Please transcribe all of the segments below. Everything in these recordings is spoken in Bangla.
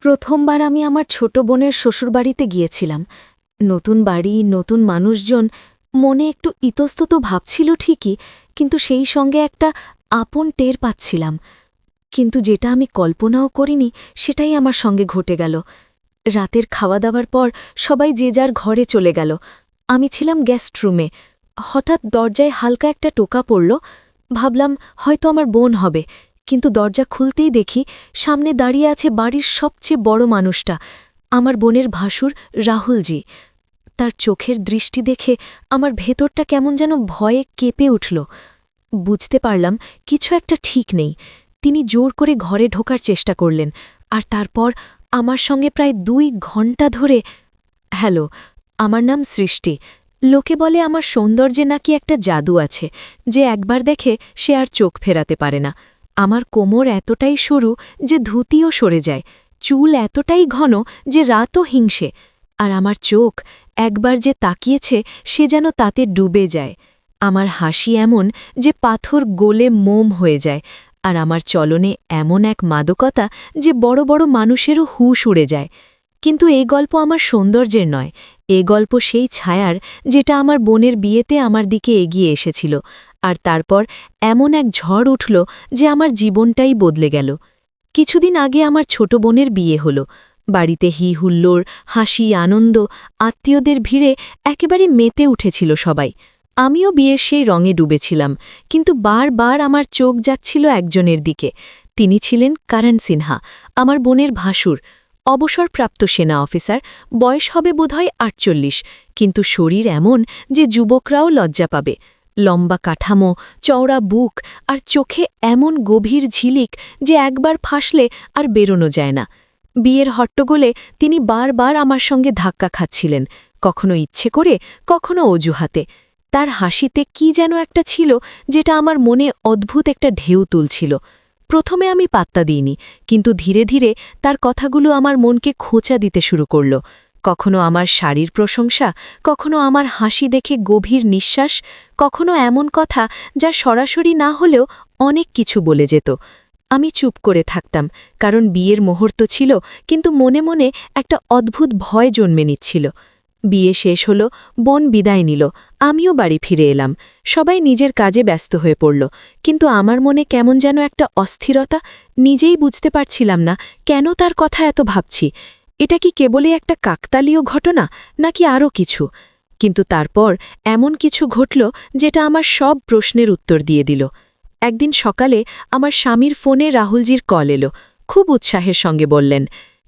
প্রথমবার আমি আমার ছোট বোনের শ্বশুরবাড়িতে গিয়েছিলাম। নতুন বাড়ি, নতুন মানুষজন, মনে একটু ইতস্তত ভাবছিল ঠিকই, কিন্তু সেই সঙ্গে একটা আপন টের পাচ্ছিলাম। কিন্তু যেটা আমি কল্পনাও করিনি সেটাই আমার সঙ্গে ঘটে গেল। রাতের খাওয়া দাওয়ার পর সবাই যে যার ঘরে চলে গেল। আমি ছিলাম গেস্ট রুমে। হঠাৎ দরজায় হালকা একটা টোকা পড়ল। ভাবলাম হয়তো আমার বোন হবে, কিন্তু দরজা খুলতেই দেখি সামনে দাঁড়িয়ে আছে বাড়ির সবচেয়ে বড় মানুষটা, আমার বোনের ভাসুর রাহুলজি। তার চোখের দৃষ্টি দেখে আমার ভেতরটা কেমন যেন ভয়ে কেঁপে উঠল। বুঝতে পারলাম কিছু একটা ঠিক নেই। তিনি জোর করে ঘরে ঢোকার চেষ্টা করলেন, আর তারপর আমার সঙ্গে প্রায় 2 ঘণ্টা ধরে। হ্যালো, আমার নাম সৃষ্টি। লোকে বলে আমার সৌন্দর্যে নাকি একটা জাদু আছে, যে একবার দেখে সে আর চোখ ফেরাতে পারে না। আমার কোমর এতটাই সরু যে ধুতিও সরে যায়, চুল এতটাই ঘন যে রাতও হিংসে, আর আমার চোখ একবার যে তাকিয়েছে সে যেন তাতে ডুবে যায়। আমার হাসি এমন যে পাথর গলে মোম হয়ে যায়, আর আমার চলনে এমন এক মাদকতা যে বড় বড় মানুষেরও হুঁশ উড়ে যায়। কিন্তু এই গল্প আমার সৌন্দর্যের নয়, এ গল্প সেই ছায়ার যেটা আমার বোনের বিয়েতে আমার দিকে এগিয়ে এসেছিল, আর তারপর এমন এক ঝড় উঠল যে আমার জীবনটাই বদলে গেল। কিছুদিন আগে আমার ছোট বোনের বিয়ে হল। বাড়িতে হি হুল্লোড়, হাসি, আনন্দ, আত্মীয়দের ভিড়ে একেবারে মেতে উঠেছিল সবাই। আমিও বিয়ের সেই রঙে ডুবেছিলাম, কিন্তু বারবার আমার চোখ যাচ্ছিল একজনের দিকে। তিনি ছিলেন করণ সিনহা, আমার বোনের ভাসুর। অবসরপ্রাপ্ত সেনা অফিসার, বয়স হবে বোধহয় 48, কিন্তু শরীর এমন যে যুবকরাও লজ্জা পাবে। লম্বা কাঠামো, চওড়া বুক, আর চোখে এমন গভীর ঝিলিক যে একবার ফাঁসলে আর বেরোনো যায় না। বিয়ের হট্টগোলে তিনি বারবার আমার সঙ্গে ধাক্কা খাচ্ছিলেন, কখনো ইচ্ছে করে, কখনো অজুহাতে। তার হাসিতে কি যেন একটা ছিল যেটা আমার মনে অদ্ভুত একটা ঢেউ তুলছিল। প্রথমে আমি পাত্তা দিইনি, কিন্তু ধীরে ধীরে তার কথাগুলো আমার মনকে খোঁচা দিতে শুরু করল। কখনো আমার শাড়ির প্রশংসা, কখনো আমার হাসি দেখে গভীর নিঃশ্বাস, কখনো এমন কথা যা সরাসরি না হলেও অনেক কিছু বলে যেত। আমি চুপ করে থাকতাম, কারণ বিয়ের মুহূর্ত ছিল, কিন্তু মনে মনে একটা অদ্ভুত ভয় জন্মে নিচ্ছিল। বিয়ে শেষ হল, বোন বিদায় নিল, আমিও বাড়ি ফিরে এলাম। সবাই নিজের কাজে ব্যস্ত হয়ে পড়ল, কিন্তু আমার মনে কেমন যেন একটা অস্থিরতা। নিজেই বুঝতে পারছিলাম না কেন তার কথা এত ভাবছি। এটা কি কেবলই একটা কাকতালীয় ঘটনা, নাকি আরও কিছু? কিন্তু তারপর এমন কিছু ঘটল যেটা আমার সব প্রশ্নের উত্তর দিয়ে দিল। একদিন সকালে আমার স্বামীর ফোনে রাহুলজির কল এলো। খুব উৎসাহের সঙ্গে বললেন,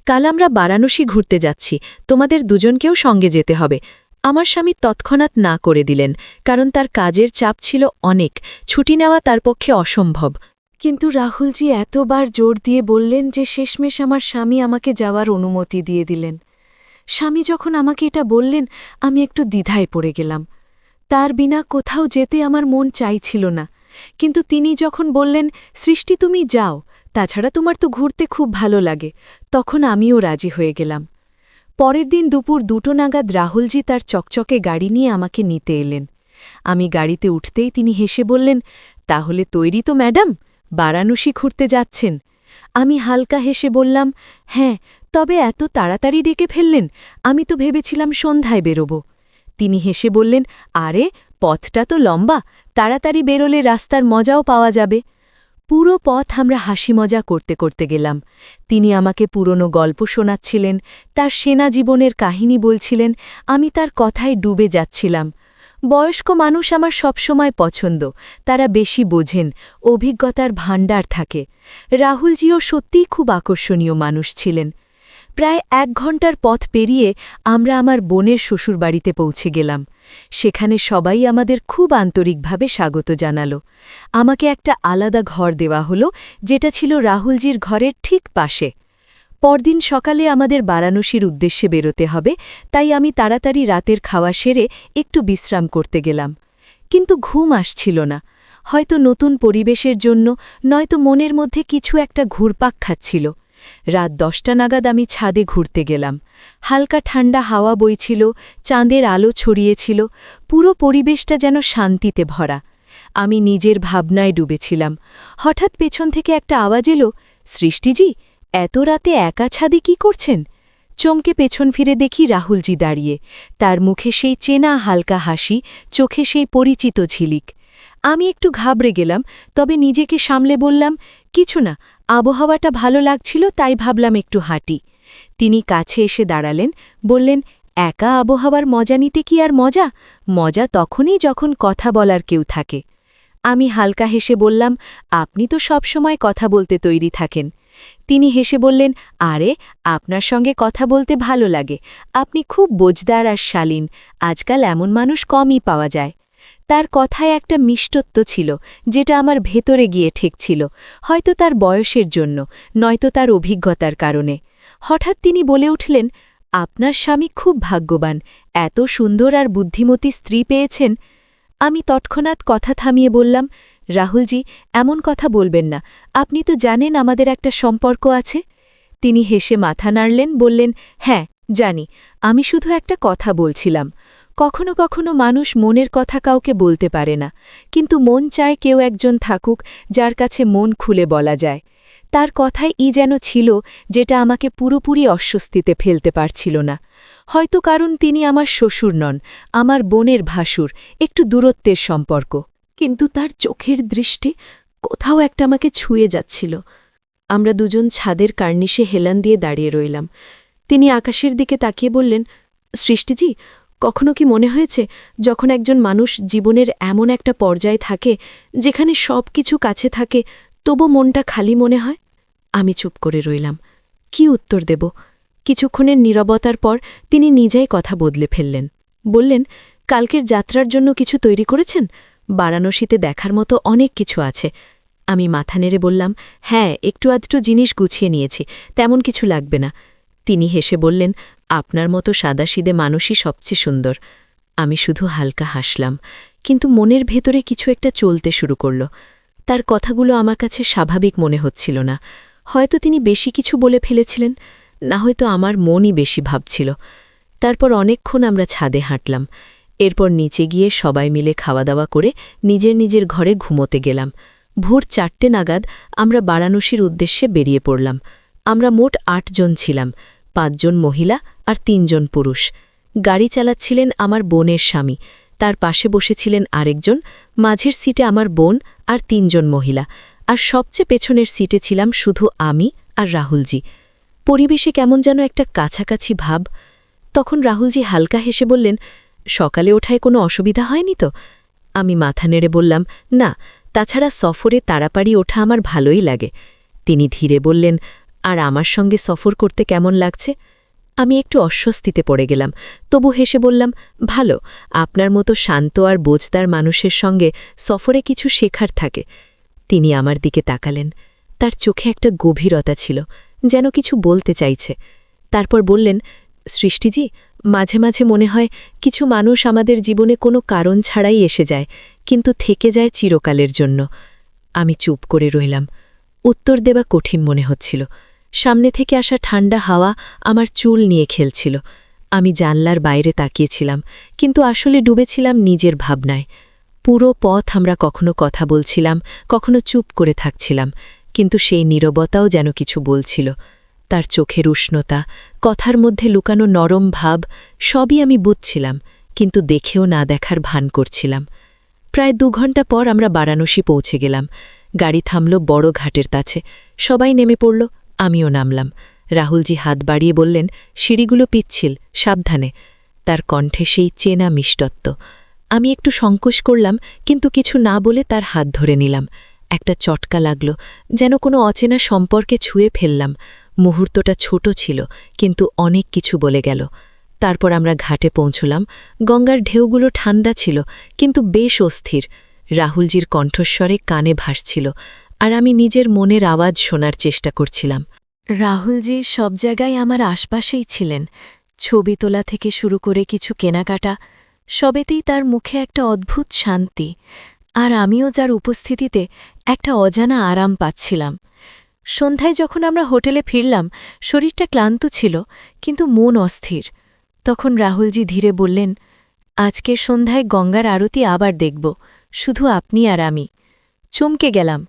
কাল আমরা বারাণসী ঘুরতে যাচ্ছি, তোমাদের দুজনকেও সঙ্গে যেতে হবে। আমার স্বামী তৎক্ষণাৎ না করে দিলেন, কারণ তার কাজের চাপ ছিল অনেক, ছুটি নেওয়া তার পক্ষে অসম্ভব। কিন্তু রাহুলজি এতবার জোর দিয়ে বললেন যে শেষমেশ আমার স্বামী আমাকে যাওয়ার অনুমতি দিয়ে দিলেন। স্বামী যখন আমাকে এটা বললেন, আমি একটু দ্বিধায় পড়ে গেলাম। তার বিনা কোথাও যেতে আমার মন চাইছিল না, কিন্তু তিনি যখন বললেন, সৃষ্টি তুমি যাও, তাছাড়া তোমার তো ঘুরতে খুব ভালো লাগে, তখন আমিও রাজি হয়ে গেলাম। পরের দিন দুপুর 2টো নাগাদ রাহুলজি তার চকচকে গাড়ি নিয়ে আমাকে নিতে এলেন। আমি গাড়িতে উঠতেই তিনি হেসে বললেন, তাহলে তৈরি তো ম্যাডাম, বারাণসী ঘুরতে যাচ্ছেন? আমি হালকা হেসে বললাম, হ্যাঁ, তবে এত তাড়াতাড়ি ডেকে ফেললেন, আমি তো ভেবেছিলাম সন্ধ্যায় বেরোব। তিনি হেসে বললেন, আরে পথটা তো লম্বা, তাড়াতাড়ি বেরোলে রাস্তার মজাও পাওয়া যাবে। পুরো পথ আমরা হাসি মজা করতে করতে গেলাম। তিনি আমাকে পুরনো গল্প শোনাচ্ছিলেন, তার সেনা জীবনের কাহিনী বলছিলেন, আমি তার কথায় ডুবে যাচ্ছিলাম। বয়স্ক মানুষ আমার সবসময় পছন্দ, তারা বেশি বোঝেন, অভিজ্ঞতার ভাণ্ডার থাকে। রাহুলজিও সত্যিই খুব আকর্ষণীয় মানুষ ছিলেন। প্রায় 1 ঘণ্টার পথ পেরিয়ে আমরা আমার বোনের শ্বশুরবাড়িতে পৌঁছে গেলাম। সেখানে সবাই আমাদের খুব আন্তরিকভাবে স্বাগত জানাল। আমাকে একটা আলাদা ঘর দেওয়া হলো, যেটা ছিল রাহুলজির ঘরের ঠিক পাশে। পরদিন সকালে আমাদের বারাণসীর উদ্দেশ্যে বেরোতে হবে, তাই আমি তাড়াতাড়ি রাতের খাওয়া সেরে একটু বিশ্রাম করতে গেলাম। কিন্তু ঘুম আসছিল না, হয়তো নতুন পরিবেশের জন্য, নয়তো মনের মধ্যে কিছু একটা ঘুরপাক খাচ্ছিল। রাত 10টা নাগাদ আমি ছাদে ঘুরতে গেলাম। হালকা ঠান্ডা হাওয়া বইছিল, চাঁদের আলো ছড়িয়েছিল, পুরো পরিবেশটা যেন শান্তিতে ভরা। আমি নিজের ভাবনায় ডুবেছিলাম। হঠাৎ পেছন থেকে একটা আওয়াজ এলো, সৃষ্টিজি, এত রাতে একা ছাদে কি করছেন? চমকে পেছন ফিরে দেখি রাহুলজি দাঁড়িয়ে, তার মুখে সেই চেনা হালকা হাসি, চোখে সেই পরিচিত ঝিলিক। আমি একটু ঘাবড়ে গেলাম, তবে নিজেকে সামলে বললাম, কিছু না, আবহাওয়াটা ভালো লাগছিল তাই ভাবলাম একটু হাঁটি। তিনি কাছে এসে দাঁড়ালেন, বললেন, একা আবহাওয়ার মজা নিতে কি আর মজা? মজা তখনই যখন কথা বলার কেউ থাকে। আমি হালকা হেসে বললাম, আপনি তো সবসময় কথা বলতে তৈরি থাকেন। তিনি হেসে বললেন, আরে, আপনার সঙ্গে কথা বলতে ভালো লাগে, আপনি খুব বোঝদার আর শালীন, আজকাল এমন মানুষ কমই পাওয়া যায়। তার কথায় একটা মিষ্টত্ব ছিল, যেটা আমার ভেতরে গিয়ে ঠেকছিল, হয়তো তার বয়সের জন্য, নয়তো তার অভিজ্ঞতার কারণে। হঠাৎ তিনি বলে উঠলেন, আপনার স্বামী খুব ভাগ্যবান, এত সুন্দর আর বুদ্ধিমতী স্ত্রী পেয়েছেন। আমি তৎক্ষণাৎ কথা থামিয়ে বললাম, রাহুলজি, এমন কথা বলবেন না, আপনি তো জানেন আমাদের একটা সম্পর্ক আছে। তিনি হেসে মাথা নাড়লেন, বললেন, হ্যাঁ জানি, আমি শুধু একটা কথা বলছিলাম। কখনো কখনো মানুষ মনের কথা কাউকে বলতে পারে না, কিন্তু মন চায় কেউ একজন থাকুক যার কাছে মন খুলে বলা যায়। তার কথায় যেন ছিল, যেটা আমাকে পুরোপুরি অস্বস্তিতে ফেলতে পারছিল না। হয়তো কারণ তিনি আমার শ্বশুর নন, আমার বোনের ভাসুর, একটু দূরত্বের সম্পর্ক। কিন্তু তার চোখের দৃষ্টি কোথাও একটা আমাকে ছুঁয়ে যাচ্ছিল। আমরা দুজন ছাদের কার্নিশে হেলান দিয়ে দাঁড়িয়ে রইলাম। তিনি আকাশের দিকে তাকিয়ে বললেন, সৃষ্টিজি, কখনো কি মনে হয়েছে, যখন একজন মানুষ জীবনের এমন একটা পর্যায়ে থাকে যেখানে সব কিছু কাছে থাকে, তবু মনটা খালি মনে হয়? আমি চুপ করে রইলাম। কি উত্তর দেব? কিছুক্ষণের নীরবতার পর তিনি নিজেই কথা বদলে ফেললেন। বললেন, কালকের যাত্রার জন্য কিছু তৈরি করেছেন? বারাণসীতে দেখার মতো অনেক কিছু আছে। আমি মাথা নেড়ে বললাম, হ্যাঁ, একটু আধটু জিনিস গুছিয়ে নিয়েছি, তেমন কিছু লাগবে না। তিনি হেসে বললেন, আপনার মতো সাদাসিদে মানুষই সবচেয়ে সুন্দর। আমি শুধু হালকা হাসলাম, কিন্তু মনের ভেতরে কিছু একটা চলতে শুরু করল। তার কথাগুলো আমার কাছে স্বাভাবিক মনে হচ্ছিল না। হয়তো তিনি বেশি কিছু বলে ফেলেছিলেন, না হয়তো আমার মনই বেশি ভাবছিল। তারপর অনেকক্ষণ আমরা ছাদে হাঁটলাম। এরপর নিচে গিয়ে সবাই মিলে খাওয়া দাওয়া করে নিজের নিজের ঘরে ঘুমোতে গেলাম। ভোর 4টে নাগাদ আমরা বারাণসীর উদ্দেশ্যে বেরিয়ে পড়লাম। আমরা মোট 8 জন ছিলাম, 5 জন মহিলা আর 3 জন পুরুষ। গাড়ি চালাচ্ছিলেন আমার বোনের স্বামী, তার পাশে বসেছিলেন আরেকজন, মাঝের সিটে আমার বোন আর 3 জন মহিলা, আর সবচেয়ে পেছনের সিটে ছিলাম শুধু আমি আর রাহুলজি। পরিবেশে কেমন যেন একটা কাছাকাছি ভাব। তখন রাহুলজি হালকা হেসে বললেন, সকালে ওঠায় কোনো অসুবিধা হয়নি তো? আমি মাথা নেড়ে বললাম, না, তাছাড়া সফরে তাড়াতাড়ি ওঠা আমার ভালোই লাগে। তিনি ধীরে বললেন, আর আমার সঙ্গে সফর করতে কেমন লাগছে? আমি একটু অস্বস্তিতে পড়ে গেলাম, তবু হেসে বললাম, ভালো, আপনার মতো শান্ত আর বোঝদার মানুষের সঙ্গে সফরে কিছু শেখার থাকে। তিনি আমার দিকে তাকালেন, তার চোখে একটা গভীরতা ছিল, যেন কিছু বলতে চাইছে। তারপর বললেন, সৃষ্টিজি, মাঝে মাঝে মনে হয় কিছু মানুষ আমাদের জীবনে কোনো কারণ ছাড়াই এসে যায়, কিন্তু থেকে যায় চিরকালের জন্য। আমি চুপ করে রইলাম। উত্তর দেওয়া কঠিন মনে হচ্ছিল। সামনে থেকে আসা ঠান্ডা হাওয়া আমার চুল নিয়ে খেলছিল। আমি জানলার বাইরে তাকিয়েছিলাম, কিন্তু আসলে ডুবেছিলাম নিজের ভাবনায়। পুরো পথ আমরা কখনো কথা বলছিলাম, কখনো চুপ করে থাকছিলাম, কিন্তু সেই নীরবতাও যেন কিছু বলছিল। তার চোখের উষ্ণতা, কথার মধ্যে লুকানো নরম ভাব, সবই আমি বুঝছিলাম, কিন্তু দেখেও না দেখার ভান করছিলাম। প্রায় 2 ঘণ্টা পর আমরা বারাণসী পৌঁছে গেলাম। গাড়ি থামল বড় ঘাটের কাছে। সবাই নেমে পড়ল, আমিও নামলাম। রাহুলজি হাত বাড়িয়ে বললেন, সিঁড়িগুলো পিচ্ছিল, সাবধানে। তার কণ্ঠে সেই চেনা মিষ্টত্ব। আমি একটু সংকোচ করলাম, কিন্তু কিছু না বলে তার হাত ধরে নিলাম। একটা চটকা লাগল, যেন কোনো অচেনা সম্পর্কে ছুঁয়ে ফেললাম। মুহূর্তটা ছোট ছিল, কিন্তু অনেক কিছু বলে গেল। তারপর আমরা ঘাটে পৌঁছলাম। গঙ্গার ঢেউগুলো ঠান্ডা ছিল, কিন্তু বেশ অস্থির। রাহুলজির কণ্ঠস্বরে কানে ভাসছিল, আর আমি নিজের মনের আওয়াজ শোনার চেষ্টা করছিলাম। রাহুলজি সব জায়গায় আমার আশপাশেই ছিলেন, ছবি তোলা থেকে শুরু করে কিছু কেনাকাটা, সবেতেই তার মুখে একটা অদ্ভুত শান্তি, আর আমিও যার উপস্থিতিতে একটা অজানা আরাম পাচ্ছিলাম। সন্ধ্যায় যখন আমরা হোটেলে ফিরলাম, শরীরটা ক্লান্ত ছিল, কিন্তু মন অস্থির। তখন রাহুলজি ধীরে বললেন, আজকের সন্ধ্যায় গঙ্গার আরতি আবার দেখব, শুধু আপনি আর আমি। চমকে গেলাম।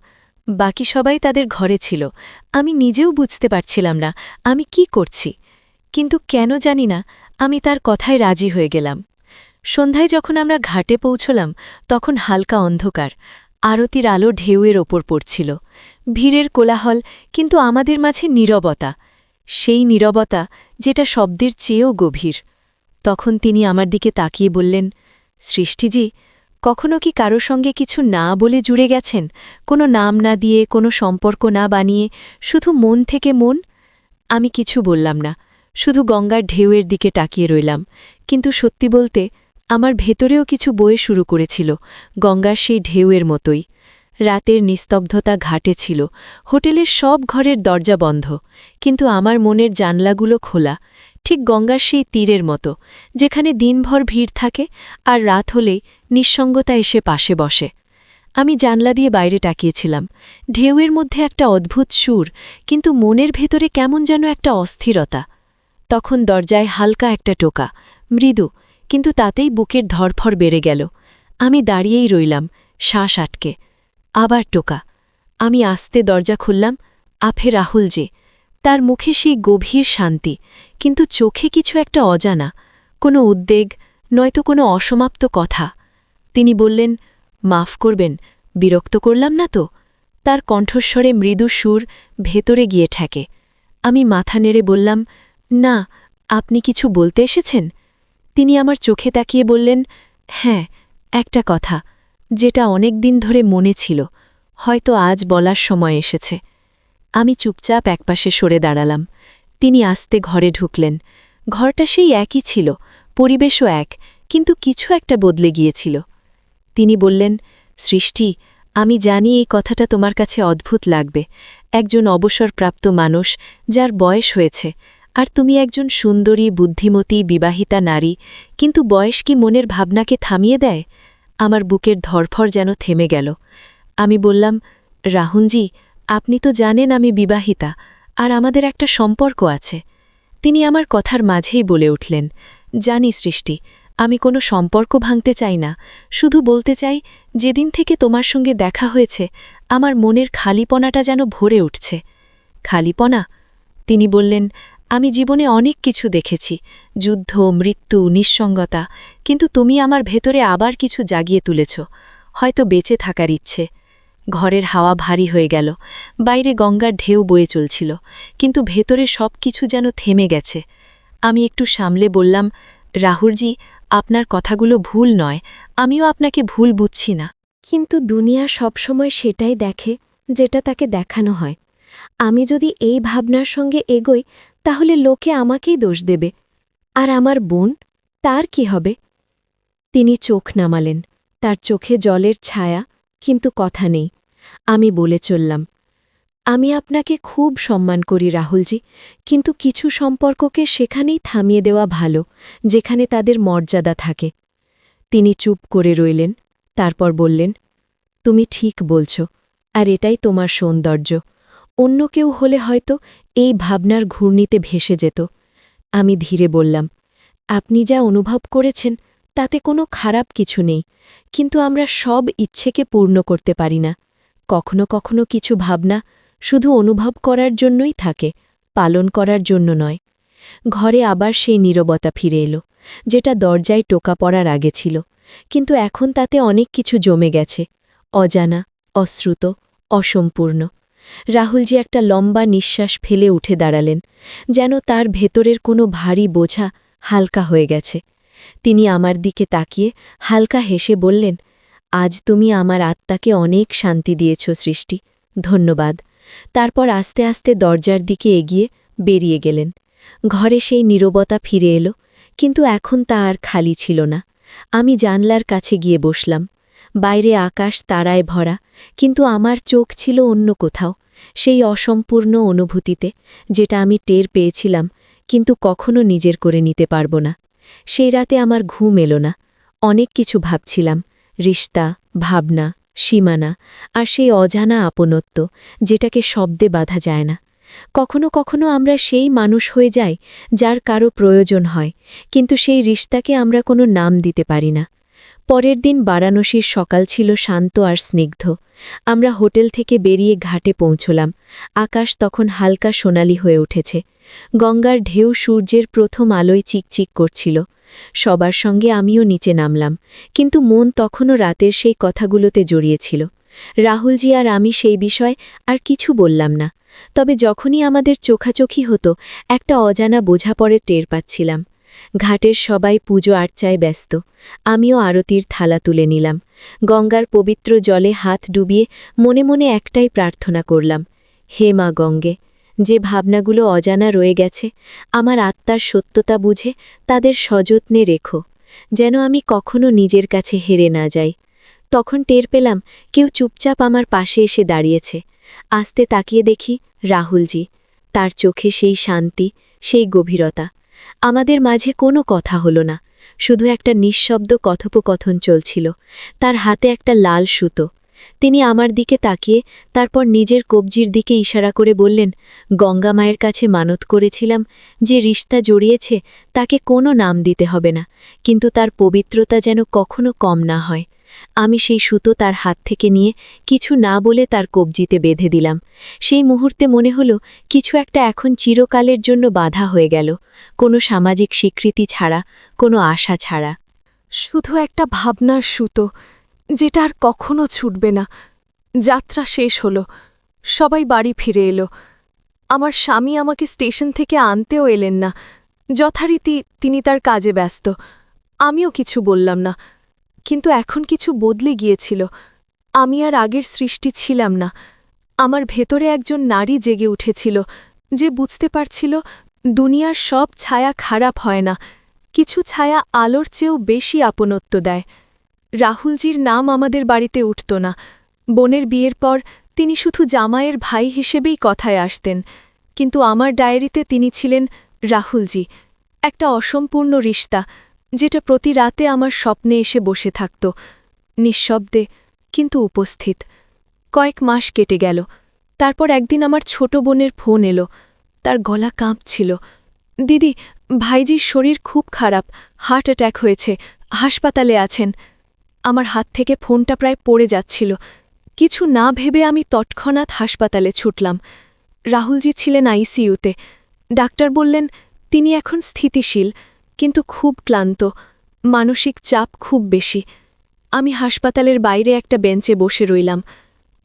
বাকি সবাই তাদের ঘরে ছিল। আমি নিজেও বুঝতে পারছিলাম না আমি কি করছি, কিন্তু কেন জানি না আমি তার কথায় রাজি হয়ে গেলাম। সন্ধ্যায় যখন আমরা ঘাটে পৌঁছলাম তখন হালকা অন্ধকার, আরতির আলো ঢেউয়ের ওপর পড়ছিল। ভিড়ের কোলাহল, কিন্তু আমাদের মাঝে নীরবতা, সেই নীরবতা যেটা শব্দের চেয়েও গভীর। তখন তিনি আমার দিকে তাকিয়ে বললেন, সৃষ্টিজি, কখনো কি কারো সঙ্গে কিছু না বলে জুড়ে গেছেন, কোনো নাম না দিয়ে, কোনো সম্পর্ক না বানিয়ে, শুধু মন থেকে মন? আমি কিছু বললাম না, শুধু গঙ্গার ঢেউয়ের দিকে তাকিয়ে রইলাম। কিন্তু সত্যি বলতে আমার ভেতরেও কিছু বয়ে শুরু করেছিল, গঙ্গার সেই ঢেউয়ের মতোই। রাতের নিস্তব্ধতা ঘাটে ছিল, হোটেলের সব ঘরের দরজা বন্ধ, কিন্তু আমার মনের জানলাগুলো খোলা, ঠিক গঙ্গার সেই তীরের মতো, যেখানে দিনভর ভিড় থাকে আর রাত হলেই নিঃসঙ্গতা এসে পাশে বসে। আমি জানলা দিয়ে বাইরে তাকিয়েছিলাম। ঢেউয়ের মধ্যে একটা অদ্ভুত সুর, কিন্তু মনের ভেতরে কেমন যেন একটা অস্থিরতা। তখন দরজায় হালকা একটা টোকা, মৃদু, কিন্তু তাতেই বুকের ধরফর বেড়ে গেল। আমি দাঁড়িয়েই রইলাম, শ্বাস আটকে। আবার টোকা। আমি আস্তে দরজা খুললাম। আফে রাহুল যে, তার মুখে সেই গভীর শান্তি, কিন্তু চোখে কিছু একটা অজানা, কোনো উদ্বেগ, নয়তো কোনো অসমাপ্ত কথা। তিনি বললেন, মাফ করবেন, বিরক্ত করলাম না তো? তার কণ্ঠস্বরে মৃদু সুর ভেতরে গিয়ে ঠেকে। আমি মাথা নেড়ে বললাম, না, আপনি কিছু বলতে এসেছেন? তিনি আমার চোখে তাকিয়ে বললেন, হ্যাঁ, একটা কথা, যেটা অনেক দিন ধরে মনে ছিল, হয়তো আজ বলার সময় এসেছে। আমি চুপচাপ একপাশে সরে দাঁড়ালাম। তিনি আস্তে ঘরে ঢুকলেন। ঘরটা সেই একই ছিল, পরিবেশও এক, কিন্তু কিছু একটা বদলে গিয়েছিল। তিনি বললেন, সৃষ্টি, আমি জানি এই কথাটা তোমার কাছে অদ্ভুত লাগবে। একজন অবসরপ্রাপ্ত মানুষ, যার বয়স হয়েছে, আর তুমি একজন সুন্দরী, বুদ্ধিমতী, বিবাহিতা নারী, কিন্তু বয়স কি মনের ভাবনাকে থামিয়ে দেয়? আমার বুকের ধরফর যেন থেমে গেল। আমি বললাম, রাহুলজি, আপনি তো জানেন আমি বিবাহিতা, আর আমাদের একটা সম্পর্ক আছে। তিনি আমার কথার মাঝেই বলে উঠলেন, জানি সৃষ্টি, আমি কোনো সম্পর্ক ভাঙতে চাই না, শুধু বলতে চাই, যেদিন থেকে তোমার সঙ্গে দেখা হয়েছে আমার মনের খালিপনাটা যেন ভরে উঠছে। খালিপনা? তিনি বললেন, আমি জীবনে অনেক কিছু দেখেছি, যুদ্ধ, মৃত্যু, নিঃসঙ্গতা, কিন্তু তুমি আমার ভেতরে আবার কিছু জাগিয়ে তুলেছ, হয়তো বেঁচে থাকার ইচ্ছে। ঘরের হাওয়া ভারী হয়ে গেল, বাইরে গঙ্গার ঢেউ বয়ে চলছিল, কিন্তু ভেতরে সব কিছু যেন থেমে গেছে। আমি একটু সামলে বললাম, রাহুলজি, আপনার কথাগুলো ভুল নয়, আমিও আপনাকে ভুল বুঝছি না। কিন্তু দুনিয়া সবসময় সেটাই দেখে যেটা তাকে দেখানো হয়। আমি যদি এই ভাবনার সঙ্গে এগোই, তাহলে লোকে আমাকেই দোষ দেবে। আর আমার বোন, তার কি হবে? তিনি চোখ নামালেন, তার চোখে জলের ছায়া, কিন্তু কথা নেই। আমি বলে চললাম, আমি আপনাকে খুব সম্মান করি রাহুলজি, কিন্তু কিছু সম্পর্ককে সেখানেই থামিয়ে দেওয়া ভালো, যেখানে তাদের মর্যাদা থাকে। তিনি চুপ করে রইলেন, তারপর বললেন, তুমি ঠিক বলছ, আর এটাই তোমার সৌন্দর্য। অন্য কেউ হলে হয়তো এই ভাবনার ঘূর্ণিতে ভেসে যেত। আমি ধীরে বললাম, আপনি যা অনুভব করেছেন তাতে কোনো খারাপ কিছু নেই, কিন্তু আমরা সব ইচ্ছেকে পূর্ণ করতে পারি না। কখনো কখনো কিছু ভাবনা শুধু অনুভব করার জন্যই থাকে, পালন করার জন্য নয়। ঘরে আবার সেই নীরবতা ফিরে এলো, যেটা দরজায় টোকা পড়ার আগে ছিল, কিন্তু এখন তাতে অনেক কিছু জমে গেছে, অজানা, অশ্রুত, অসম্পূর্ণ। রাহুলজি একটা লম্বা নিঃশ্বাস ফেলে উঠে দাঁড়ালেন, যেন তার ভেতরের কোনো ভারী বোঝা হালকা হয়ে গেছে। তিনি আমার দিকে তাকিয়ে হালকা হেসে বললেন, আজ তুমি আমার আত্মাকে অনেক শান্তি দিয়েছ সৃষ্টি, ধন্যবাদ। তারপর আস্তে আস্তে দরজার দিকে এগিয়ে বেরিয়ে গেলেন। ঘরে সেই নীরবতা ফিরে এলো, কিন্তু এখন তা আর খালি ছিল না। আমি জানলার কাছে গিয়ে বসলাম। বাইরে আকাশ তারায় ভরা, কিন্তু আমার চোখ ছিল অন্য কোথাও, সেই অসম্পূর্ণ অনুভূতিতে, যেটা আমি টের পেয়েছিলাম, কিন্তু কখনো নিজের করে নিতে পারব না। সেই রাতে আমার ঘুম এলো না। অনেক কিছু ভাবছিলাম, রিশতা, ভাবনা, সীমানা, আর সেই অজানা আপনত্ব, যেটাকে শব্দে বাঁধা যায় না। কখনো কখনো আমরা সেই মানুষ হয়ে যাই যার কারো প্রয়োজন হয়, কিন্তু সেই রিশতাকে আমরা কোনো নাম দিতে পারি না। পরের দিন বারাণসীর সকাল ছিল শান্ত আর স্নিগ্ধ। আমরা হোটেল থেকে বেরিয়ে ঘাটে পৌঁছলাম। আকাশ তখন হালকা সোনালি হয়ে উঠেছে। গঙ্গার ঢেউ সূর্যের প্রথম আলোয় চিকচিক করছিল। সবার সঙ্গে আমিও নিচে নামলাম, কিন্তু মন তখনও রাতের সেই কথাগুলোতে জড়িয়েছিল। রাহুলজি আর আমি সেই বিষয় আর কিছু বললাম না। তবে যখনই আমাদের চোখাচোখি হতো, একটা অজানা বোঝাপড়ে টের পাচ্ছিলাম। ঘাটের সবাই পুজো আর্চায় ব্যস্ত। আমিও আরতির থালা তুলে নিলাম। গঙ্গার পবিত্র জলে হাত ডুবিয়ে মনে মনে একটাই প্রার্থনা করলাম, হে মা গঙ্গে, যে ভাবনাগুলো অজানা রয়ে গেছে, আমার আত্মার সত্যতা বুঝে তাদের সযত্নে রেখো, যেন আমি কখনো নিজের কাছে হেরে না যাই। তখন টের পেলাম কেউ চুপচাপ আমার পাশে এসে দাঁড়িয়েছে। আস্তে তাকিয়ে দেখি রাহুলজি। তার চোখে সেই শান্তি, সেই গভীরতা। আমাদের মাঝে কোনো কথা হলো না, শুধু একটা নিঃশব্দ কথোপকথন চলছিল। তার হাতে একটা লাল সুতো। তিনি আমার দিকে তাকিয়ে তারপর নিজের কবজির দিকে ইশারা করে বললেন, গঙ্গা মায়ের কাছে মানত করেছিলাম, যে রিশতা জড়িয়েছে তাকে কোনো নাম দিতে হবে না, কিন্তু তার পবিত্রতা যেন কখনো কম না হয়। আমি সেই সুতো তার হাত থেকে নিয়ে কিছু না বলে তার কবজিতে বেঁধে দিলাম। সেই মুহূর্তে মনে হলো কিছু একটা এখন চিরকালের জন্য বাধা হয়ে গেল, কোনো সামাজিক স্বীকৃতি ছাড়া, কোনো আশা ছাড়া। শুধু একটা ভাবনার সুতো, যেটা আর কখনো ছুটবে না। যাত্রা শেষ হলো, সবাই বাড়ি ফিরে এলো। আমার স্বামী আমাকে স্টেশন থেকে আনতেও এলেন না। যথারীতি তিনি তার কাজে ব্যস্ত। আমিও কিছু বললাম না। কিন্তু এখন কিছু বদলে গিয়েছিল। আমি আর আগের সৃষ্টি ছিলাম না। আমার ভেতরে একজন নারী জেগে উঠেছিল, যে বুঝতে পারছিল দুনিয়ার সব ছায়া খারাপ হয় না, কিছু ছায়া আলোর চেয়েও বেশি আপনত্ব দেয়। রাহুলজির নাম আমাদের বাড়িতে উঠত না। বোনের বিয়ের পর তিনি শুধু জামাইয়ের ভাই হিসেবেই কথায় আসতেন, কিন্তু আমার ডায়েরিতে তিনি ছিলেন রাহুলজি, একটা অসম্পূর্ণ রিশতা, যেটা প্রতি রাতে আমার স্বপ্নে এসে বসে থাকত, নিঃশব্দে কিন্তু উপস্থিত। কয়েক মাস কেটে গেল। তারপর একদিন আমার ছোট বোনের ফোন এলো। তার গলা কাঁপছিল, দিদি, ভাইজির শরীর খুব খারাপ, হার্ট অ্যাট্যাক হয়েছে, হাসপাতালে আছেন। আমার হাত থেকে ফোনটা প্রায় পড়ে যাচ্ছিল। কিছু না ভেবে আমি তৎক্ষণাৎ হাসপাতালে ছুটলাম। রাহুলজি ছিলেন আইসিইউতে। ডাক্তার বললেন তিনি এখন স্থিতিশীল, কিন্তু খুব ক্লান্ত, মানসিক চাপ খুব বেশি। আমি হাসপাতালের বাইরে একটা বেঞ্চে বসে রইলাম।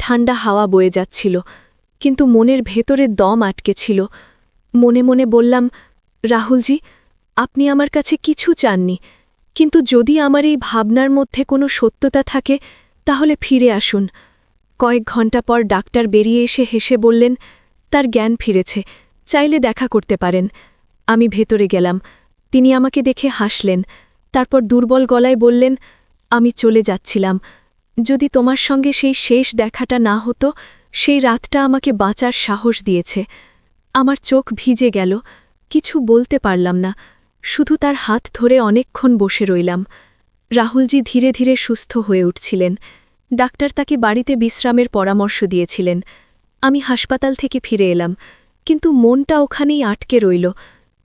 ঠান্ডা হাওয়া বয়ে যাচ্ছিল, কিন্তু মনের ভেতরে দম আটকে ছিল। মনে মনে বললাম, রাহুলজি, আপনি আমার কাছে কিছু চাননি, কিন্তু যদি আমার এই ভাবনার মধ্যে কোনো সত্যতা থাকে, তাহলে ফিরে আসুন। কয়েক ঘণ্টা পর ডাক্তার বেরিয়ে এসে হেসে বললেন, তার জ্ঞান ফিরেছে, চাইলে দেখা করতে পারেন। আমি ভেতরে গেলাম। তিনি আমাকে দেখে হাসলেন, তারপর দুর্বল গলায় বললেন, আমি চলে যাচ্ছিলাম। যদি তোমার সঙ্গে সেই শেষ দেখাটা না হতো, সেই রাতটা আমাকে বাঁচার সাহস দিয়েছে। আমার চোখ ভিজে গেল, কিছু বলতে পারলাম না, শুধু তার হাত ধরে অনেকক্ষণ বসে রইলাম। রাহুলজি ধীরে ধীরে সুস্থ হয়ে উঠছিলেন। ডাক্তার তাকে বাড়িতে বিশ্রামের পরামর্শ দিয়েছিলেন। আমি হাসপাতাল থেকে ফিরে এলাম, কিন্তু মনটা ওখানেই আটকে রইল,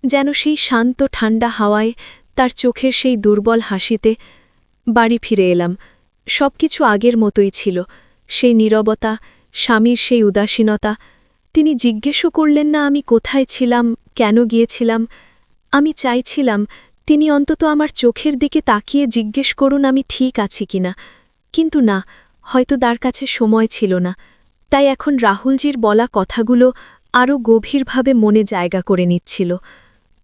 যেন সেই শান্ত ঠান্ডা হাওয়ায়, তার চোখের সেই দুর্বল হাসিতে। বাড়ি ফিরে এলাম। সবকিছু আগের মতোই ছিল, সেই নীরবতা, স্বামীর সেই উদাসীনতা। তিনি জিজ্ঞেসও করলেন না আমি কোথায় ছিলাম, কেন গিয়েছিলাম। আমি চাইছিলাম তিনি অন্তত আমার চোখের দিকে তাকিয়ে জিজ্ঞেস করুন আমি ঠিক আছি কিনা, কিন্তু না, হয়তো তার কাছে সময় ছিল না। তাই এখন রাহুলজির বলা কথাগুলো আরও গভীরভাবে মনে জায়গা করে নিচ্ছিল।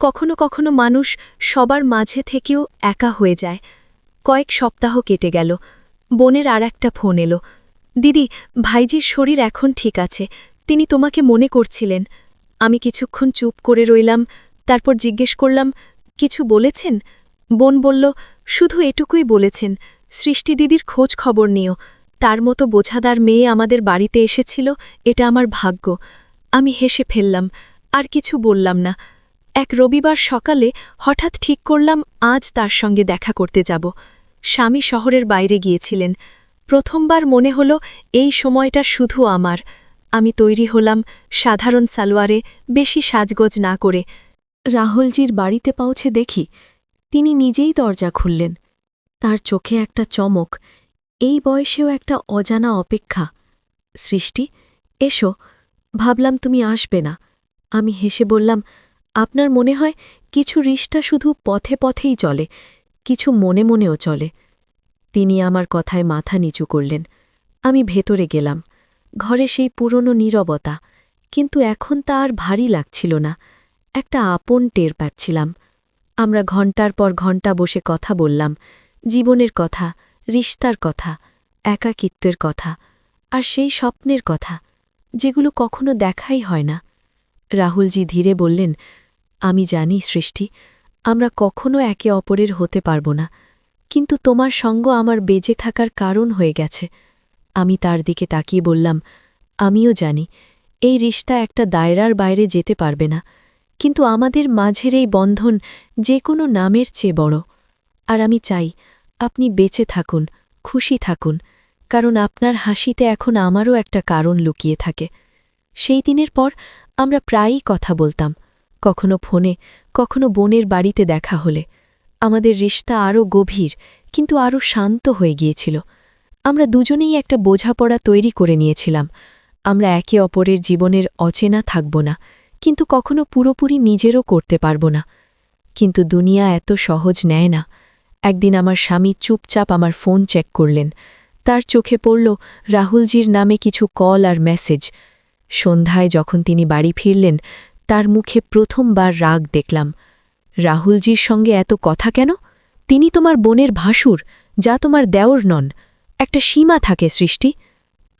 কখনো কখনো মানুষ সবার মাঝে থেকেও একা হয়ে যায়। কয়েক সপ্তাহ কেটে গেল। বোনের আর একটা ফোন এলো, দিদি, ভাইজির শরীর এখন ঠিক আছে, তিনি তোমাকে মনে করছিলেন। আমি কিছুক্ষণ চুপ করে রইলাম, তারপর জিজ্ঞেস করলাম, কিছু বলেছেন? বোন বলল, শুধু এটুকুই বলেছেন, সৃষ্টি দিদির খোঁজ খবর নিও, তার মতো বোঝাদার মেয়ে আমাদের বাড়িতে এসেছিল, এটা আমার ভাগ্য। আমি হেসে ফেললাম, আর কিছু বললাম না। এক রবিবার সকালে হঠাৎ ঠিক করলাম আজ তার সঙ্গে দেখা করতে যাব। স্বামী শহরের বাইরে গিয়েছিলেন। প্রথমবার মনে হলো এই সময়টা শুধু আমার। আমি তৈরি হলাম, সাধারণ সালোয়ারে, বেশি সাজগোজ না করে। রাহুলজির বাড়িতে পৌঁছে দেখি তিনি নিজেই দরজা খুললেন। তার চোখে একটা চমক, এই বয়সেও একটা অজানা অপেক্ষা। সৃষ্টি, এসো, ভাবলাম তুমি আসবে না। আমি হেসে বললাম, আপনার মনে হয় কিছু রিশতা শুধু পথে পথেই চলে, কিছু মনে মনেও চলে। তিনি আমার কথায় মাথা নিচু করলেন। আমি ভেতরে গেলাম। ঘরে সেই পুরনো নীরবতা, কিন্তু এখন তা আর ভারী লাগছিল না, একটা আপন টের পাচ্ছিলাম। আমরা ঘণ্টার পর ঘণ্টা বসে কথা বললাম, জীবনের কথা, রিশতার কথা, একাকিত্বের কথা, আর সেই স্বপ্নের কথা, যেগুলো কখনো দেখাই হয় না। রাহুলজি ধীরে বললেন, আমি জানি সৃষ্টি, আমরা কখনো একে অপরের হতে পারব না, কিন্তু তোমার সঙ্গ আমার বেঁচে থাকার কারণ হয়ে গেছে। আমি তার দিকে তাকিয়ে বললাম, আমিও জানি এই রিশতা একটা দায়রার বাইরে যেতে পারবে না, কিন্তু আমাদের মাঝের এই বন্ধন যে কোনো নামের চেয়ে বড়। আর আমি চাই আপনি বেঁচে থাকুন, খুশি থাকুন, কারণ আপনার হাসিতে এখন আমারও একটা কারণ লুকিয়ে থাকে। সেই দিনের পর আমরা প্রায়ই কথা বলতাম, কখনো ফোনে, কখনো বোনের বাড়িতে দেখা হলে। আমাদের রিশতা আরও গভীর, কিন্তু আরও শান্ত হয়ে গিয়েছিল। আমরা দুজনেই একটা বোঝাপড়া তৈরি করে নিয়েছিলাম, আমরা একে অপরের জীবনের অচেনা থাকব না, কিন্তু কখনো পুরোপুরি নিজেরও করতে পারব না। কিন্তু দুনিয়া এত সহজ নেয় না। একদিন আমার স্বামী চুপচাপ আমার ফোন চেক করলেন। তার চোখে পড়ল রাহুলজির নামে কিছু কল আর মেসেজ। সন্ধ্যায় যখন তিনি বাড়ি ফিরলেন, তার মুখে প্রথমবার রাগ দেখলাম। রাহুলজির সঙ্গে এত কথা কেন? তিনি তোমার বোনের ভাসুর, যা তোমার দেওর নন। একটা সীমা থাকে সৃষ্টি।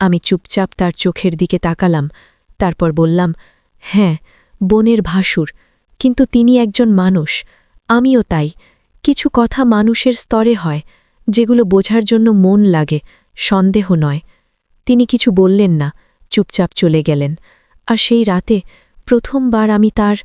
আমি চুপচাপ তার চোখের দিকে তাকালাম, তারপর বললাম, হ্যাঁ, বোনের ভাসুর, কিন্তু তিনি একজন মানুষ, আমিও তাই। কিছু কথা মানুষের স্তরে হয়, যেগুলো বোঝার জন্য মন লাগে, সন্দেহ নয়। তিনি কিছু বললেন না, চুপচাপ চলে গেলেন। আর সেই রাতে প্রথমবার আমি তার